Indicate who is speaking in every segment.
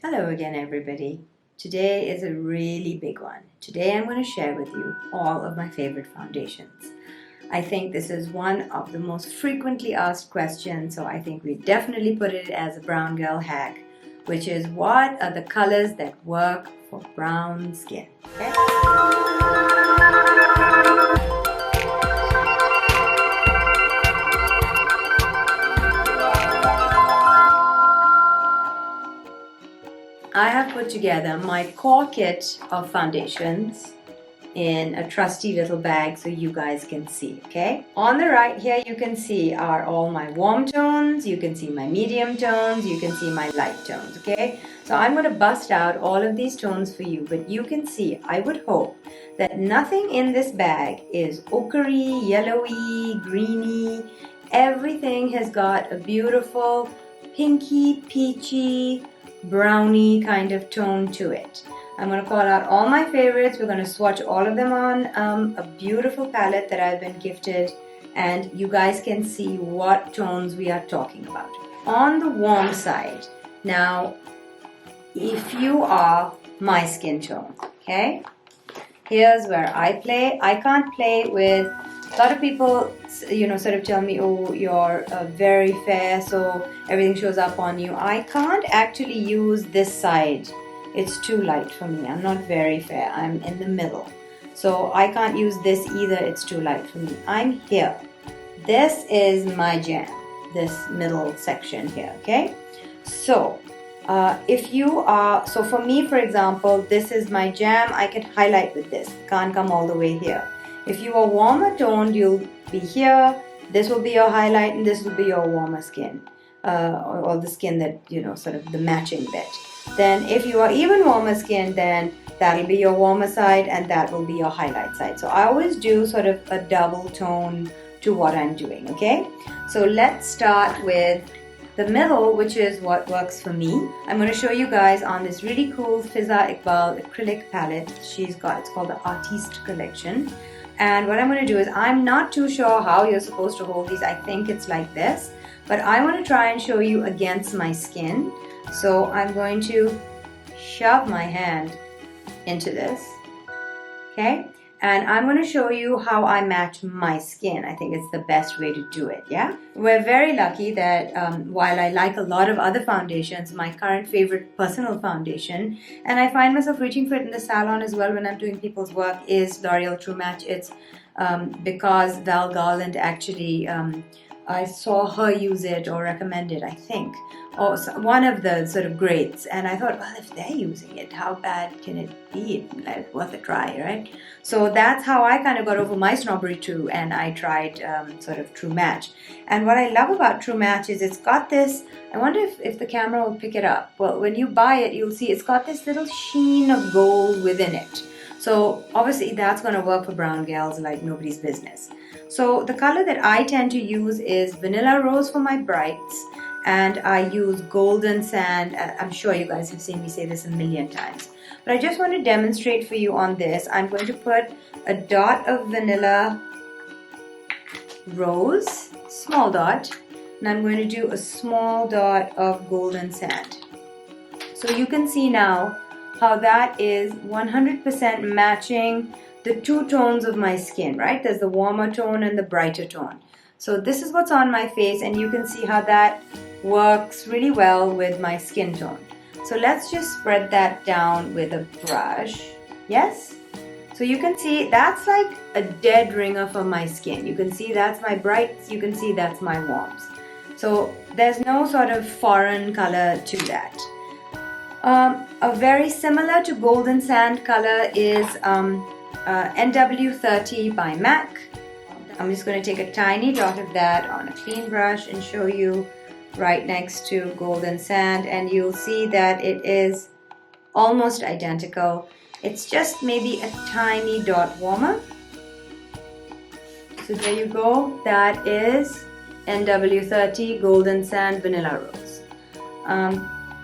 Speaker 1: Hello again, everybody. Today is a really big one. Today I'm going to share with you all of my favorite foundations. I think this is one of the most frequently asked questions, so I think we definitely put it as a brown girl hack, which is what are the colors that work for brown skin? Okay? I have put together my core kit of foundations in a trusty little bag so you guys can see, okay? On the right here you can see are all my warm tones, you can see my medium tones, you can see my light tones, okay? So I'm going to bust out all of these tones for you, but you can see, I would hope, that nothing in this bag is ochre-y, yellowy, greeny. Everything has got a beautiful pinky, peachy, browny kind of tone to it. I'm going to call out all my favorites. We're going to swatch all of them on a beautiful palette that I've been gifted, and you guys can see what tones we are talking about. On the warm side, now if you are my skin tone, okay, here's where I play. I can't play with, a lot of people sort of tell me, oh, you're very fair, so everything shows up on you. I can't actually use this side. It's too light for me. I'm not very fair. I'm in the middle. So I can't use this either. It's too light for me. I'm here. This is my jam, this middle section here, okay? So if you are, so for me, for example, this is my jam. I can highlight with this. Can't come all the way here. If you are warmer toned, you'll be here. This will be your highlight and this will be your warmer skin. Or the skin that, sort of the matching bit. Then if you are even warmer skin, then that'll be your warmer side and that will be your highlight side. So I always do sort of a double tone to what I'm doing, okay? So let's start with the middle, which is what works for me. I'm going to show you guys on this really cool Fiza Iqbal acrylic palette she's got. It's called the Artiste Collection. And what I'm going to do is, I'm not too sure how you're supposed to hold these. I think it's like this. But I want to try and show you against my skin. So I'm going to shove my hand into this, okay? And I'm going to show you how I match my skin. I think it's the best way to do it, yeah? We're very lucky that while I like a lot of other foundations, my current favorite personal foundation, and I find myself reaching for it in the salon as well when I'm doing people's work, is L'Oreal True Match. It's because Val Garland actually, I saw her use it or recommend it, I think, or one of the sort of greats, and I thought, well, if they're using it, how bad can it be? It's worth a try, right? So that's how I kind of got over my Snobbery True, and I tried sort of True Match. And what I love about True Match is it's got this, I wonder if the camera will pick it up. Well, when you buy it, you'll see it's got this little sheen of gold within it. So obviously that's going to work for brown gals like nobody's business. So the color that I tend to use is Vanilla Rose for my brights, and I use Golden Sand. I'm sure you guys have seen me say this a million times, but I just want to demonstrate for you on this. I'm going to put a dot of Vanilla Rose, small dot, and I'm going to do a small dot of Golden Sand. So you can see now how that is 100% matching the two tones of my skin, right? There's the warmer tone and the brighter tone. So this is what's on my face, and you can see how that works really well with my skin tone. So let's just spread that down with a brush. Yes? So you can see that's like a dead ringer for my skin. You can see that's my brights, you can see that's my warms. So there's no sort of foreign color to that. A very similar to Golden Sand color is NW30 by MAC. I'm just going to take a tiny dot of that on a clean brush and show you right next to Golden Sand, and you'll see that it is almost identical. It's just maybe a tiny dot warmer. So there you go. That is NW30 Golden Sand Vanilla Rose.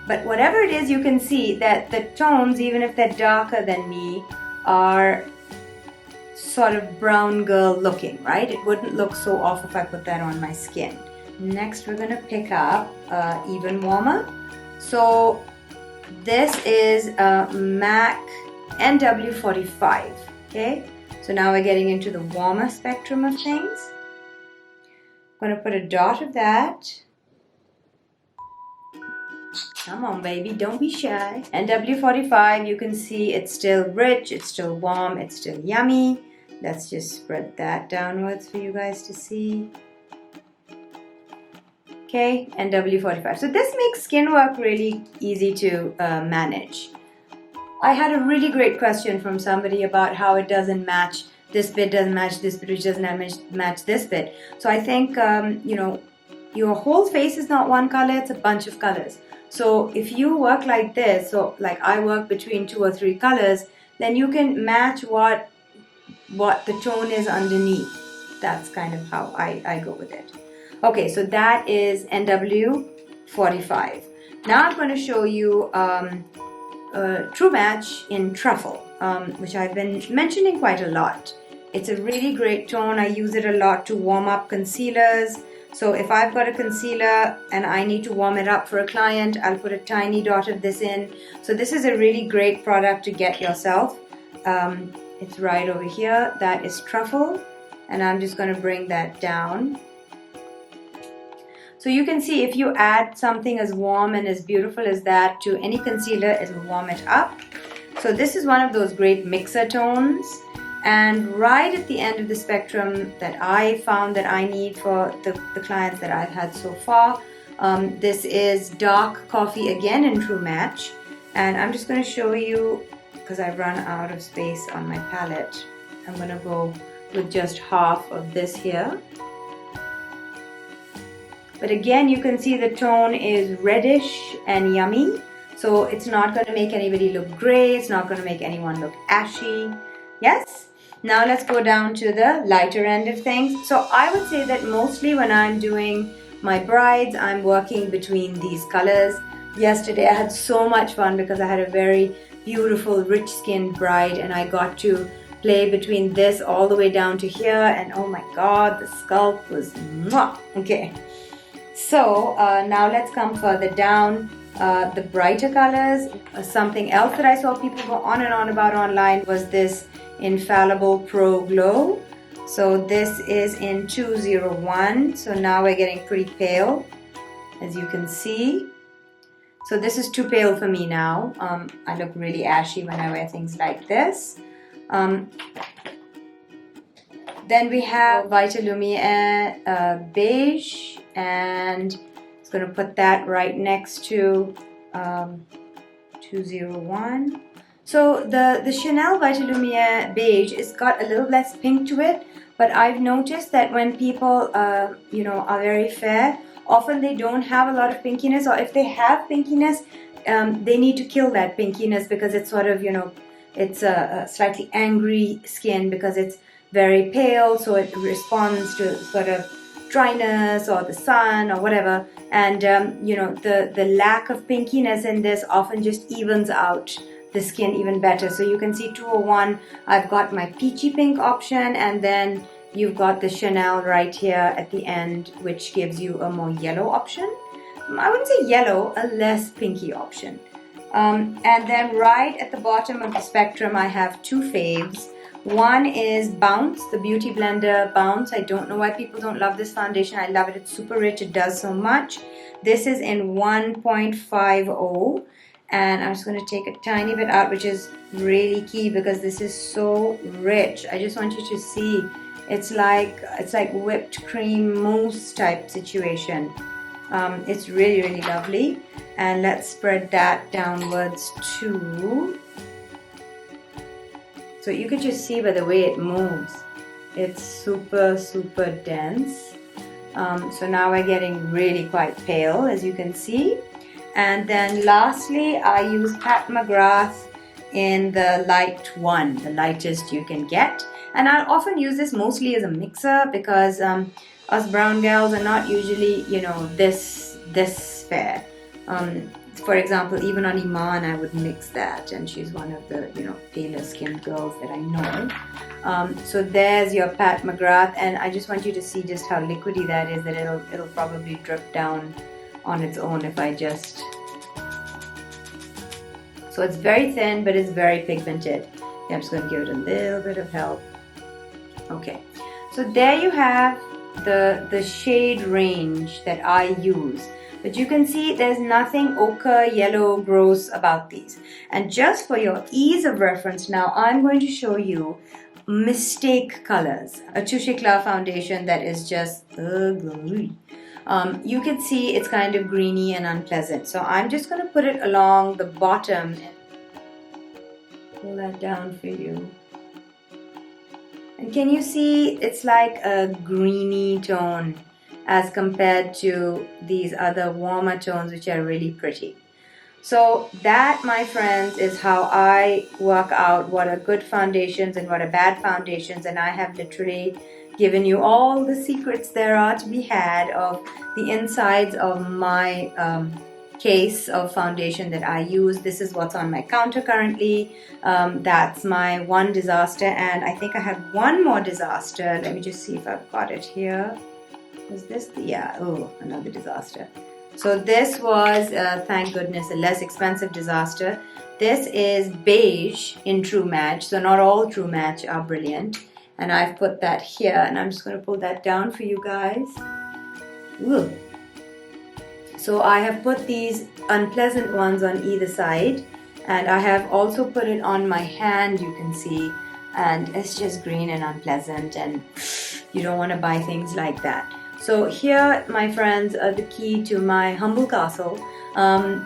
Speaker 1: But whatever it is, you can see that the tones, even if they're darker than me, are sort of brown girl looking, right? It wouldn't look so off if I put that on my skin. Next, we're going to pick up even warmer. So This is a MAC NW45. Okay, so now we're getting into the warmer spectrum of things. I'm going to put a dot of that. Come on, baby, don't be shy. And W45, you can see it's still rich, it's still warm, it's still yummy. Let's just spread that downwards for you guys to see. Okay, and W45. So this makes skin work really easy to manage. I had a really great question from somebody about how it doesn't match, this bit doesn't match this bit, which doesn't match this bit. So I think, you know, your whole face is not one color, it's a bunch of colors. So if you work like this, so like I work between 2 or 3 colors, then you can match what the tone is underneath. That's kind of how I go with it. Okay, so that is NW45. Now I'm going to show you True Match in Truffle, which I've been mentioning quite a lot. It's a really great tone. I use it a lot to warm up concealers. So if I've got a concealer and I need to warm it up for a client, I'll put a tiny dot of this in. So this is a really great product to get yourself. It's right over here. That is Truffle. And I'm just going to bring that down. So you can see if you add something as warm and as beautiful as that to any concealer, it will warm it up. So this is one of those great mixer tones. And right at the end of the spectrum that I found that I need for the clients that I've had so far, this is Dark Coffee again in True Match. And I'm just going to show you, because I've run out of space on my palette, I'm going to go with just half of this here. But again, you can see the tone is reddish and yummy. So it's not going to make anybody look gray. It's not going to make anyone look ashy. Yes? Now let's go down to the lighter end of things. So I would say that mostly when I'm doing my brides, I'm working between these colors. Yesterday I had so much fun because I had a very beautiful, rich skinned bride and I got to play between this all the way down to here, and oh my god, the sculpt was mwah. Okay. So now let's come further down. The brighter colors. Something else that I saw people go on and on about online was this Infallible Pro Glow. So this is in 201. So now we're getting pretty pale, as you can see. So this is too pale for me now. I look really ashy when I wear things like this. Then we have Vitalumiere Beige, and it's going to put that right next to 201. So the Chanel Vitalumiere Beige has got a little less pink to it, but I've noticed that when people you know, are very fair, often they don't have a lot of pinkiness, or if they have pinkiness, they need to kill that pinkiness because it's sort of, you know, it's a slightly angry skin because it's very pale, so it responds to sort of dryness or the sun or whatever, and you know, the lack of pinkiness in this often just evens out the skin even better. So you can see 201, I've got my peachy pink option, and then you've got the Chanel right here at the end, which gives you a more yellow option. I wouldn't say yellow, a less pinky option. And then right at the bottom of the spectrum, I have two faves. One is Bounce, the Beauty Blender Bounce. I don't know why people don't love this foundation. I love it. It's super rich. It does so much. This is in 1.50. And I'm just going to take a tiny bit out, which is really key because this is so rich. I just want you to see. It's like whipped cream mousse type situation. It's really, really lovely. And let's spread that downwards too. So you could just see by the way it moves. It's super, super dense. So now we're getting really quite pale, as you can see. And then lastly, I use Pat McGrath in the light one, the lightest you can get. And I often use this mostly as a mixer because us brown girls are not usually, you know, this fair. For example, even on Iman, I would mix that, and she's one of the, you know, paler skinned girls that I know. So there's your Pat McGrath, and I just want you to see just how liquidy that is, that it'll probably drip down on its own if I just So it's very thin, but it's very pigmented. I'm just going to give it a little bit of help. Okay, so there you have the shade range that I use. But you can see there's nothing ochre, yellow, gross about these. And just for your ease of reference now, I'm going to show you mistake colors. A Touche Eclat foundation that is just ugly. You can see it's kind of greeny and unpleasant. So I'm just going to put it along the bottom and pull that down for you. And can you see it's like a greeny tone as compared to these other warmer tones which are really pretty. So that, my friends, is how I work out what are good foundations and what are bad foundations, and I have literally given you all the secrets there are to be had of the insides of my case of foundation that I use. This is what's on my counter currently. That's my one disaster, and I think I have one more disaster. Let me just see if I've got it here. Was this the, yeah, oh, another disaster. So this was, thank goodness, a less expensive disaster. This is beige in True Match, so not all True Match are brilliant. And I've put that here, and I'm just going to pull that down for you guys. Ooh. So I have put these unpleasant ones on either side, and I have also put it on my hand, you can see, and it's just green and unpleasant, and you don't want to buy things like that. So here, my friends, are the key to my humble castle.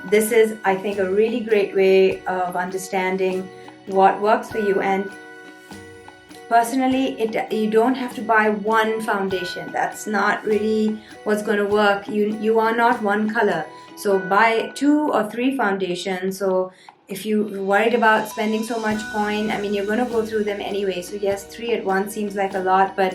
Speaker 1: This is, I think, a really great way of understanding what works for you. And personally, you don't have to buy one foundation. That's not really what's going to work. You are not one color. So buy 2 or 3 foundations. So if you're worried about spending so much coin, I mean, you're going to go through them anyway. So yes, 3 at once seems like a lot, but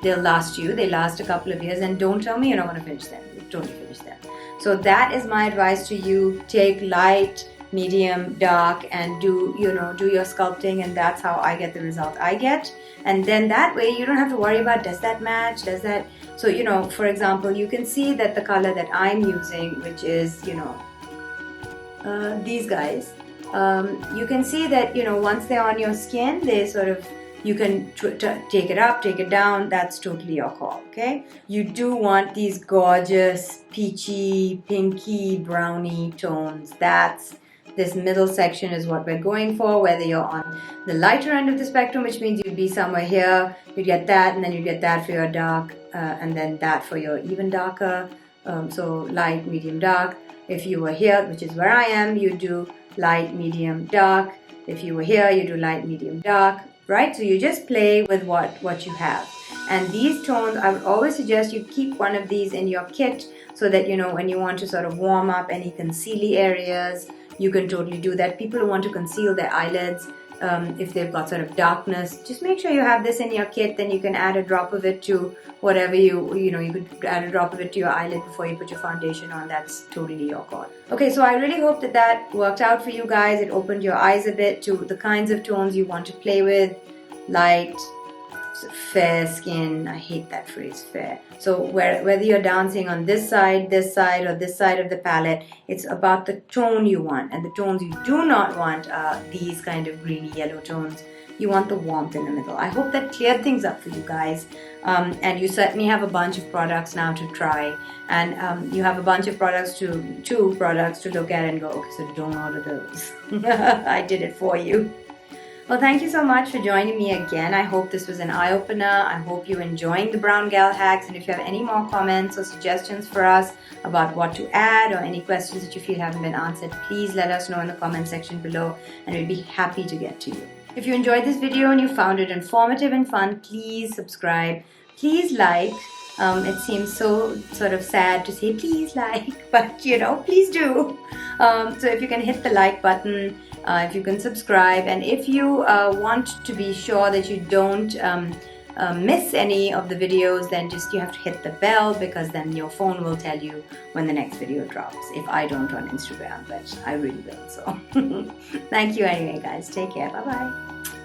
Speaker 1: they'll last you. They last a couple of years, and don't tell me you're not going to finish them. You totally finish them. So that is my advice to you. Take light, medium, dark, and do your sculpting, and that's how I get the result I get. And then that way you don't have to worry about, does that match, does that. So for example, you can see that the color that I'm using, which is these guys, you can see that once they're on your skin, they sort of, you can take it up, take it down. That's totally your call, okay? You do want these gorgeous peachy, pinky, browny tones. This middle section is what we're going for, whether you're on the lighter end of the spectrum, which means you'd be somewhere here, you'd get that, and then you'd get that for your dark, and then that for your even darker, so light, medium, dark. If you were here, which is where I am, you do light, medium, dark. If you were here, you do light, medium, dark. Right? So you just play with what you have. And these tones, I would always suggest you keep one of these in your kit so that, when you want to sort of warm up any concealy areas, you can totally do that. People who want to conceal their eyelids, if they've got sort of darkness, just make sure you have this in your kit. Then you can add a drop of it to whatever you could add a drop of it to your eyelid before you put your foundation on. That's totally your call. Okay, so I really hope that worked out for you guys. It opened your eyes a bit to the kinds of tones you want to play with. Light, fair skin. I hate that phrase, fair. So whether you're dancing on this side, or this side of the palette, it's about the tone you want. And the tones you do not want are these kind of greeny yellow tones. You want the warmth in the middle. I hope that cleared things up for you guys. And you certainly have a bunch of products now to try. And you have a bunch of products two products to look at and go, okay, so don't order those. I did it for you. Well, thank you so much for joining me again. I hope this was an eye-opener. I hope you're enjoying the Brown Gal Hacks. And if you have any more comments or suggestions for us about what to add or any questions that you feel haven't been answered, please let us know in the comment section below, and we'll be happy to get to you. If you enjoyed this video and you found it informative and fun, please subscribe. Please like. It seems so sort of sad to say please like, but please do. So if you can hit the like button, if you can subscribe, and if you want to be sure that you don't miss any of the videos, then you have to hit the bell, because then your phone will tell you when the next video drops. If I don't on Instagram, but I really will. So thank you anyway, guys. Take care. Bye bye.